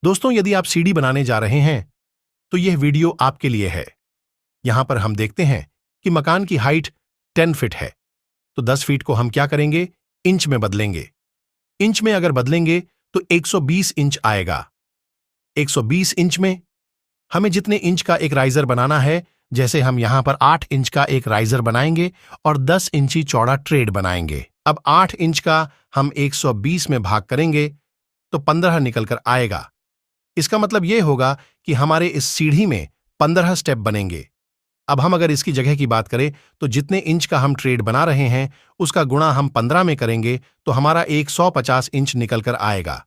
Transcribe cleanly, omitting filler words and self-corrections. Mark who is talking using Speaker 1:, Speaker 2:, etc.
Speaker 1: दोस्तों, यदि आप सीढ़ी बनाने जा रहे हैं तो यह वीडियो आपके लिए है। यहां पर हम देखते हैं कि मकान की हाइट 10 फीट है, तो 10 फीट को हम क्या करेंगे, इंच में बदलेंगे। इंच में अगर बदलेंगे तो 120 इंच आएगा। 120 इंच में हमें जितने इंच का एक राइजर बनाना है, जैसे हम यहां पर 8 इंच का एक राइजर बनाएंगे और 10 इंची चौड़ा ट्रेड बनाएंगे। अब 8 इंच का हम 120 में भाग करेंगे तो 15 निकलकर आएगा। इसका मतलब यह होगा कि हमारे इस सीढ़ी में 15 स्टेप बनेंगे। अब हम अगर इसकी जगह की बात करें तो जितने इंच का हम ट्रेड बना रहे हैं उसका गुणा हम 15 में करेंगे तो हमारा एक 150 इंच निकल कर आएगा।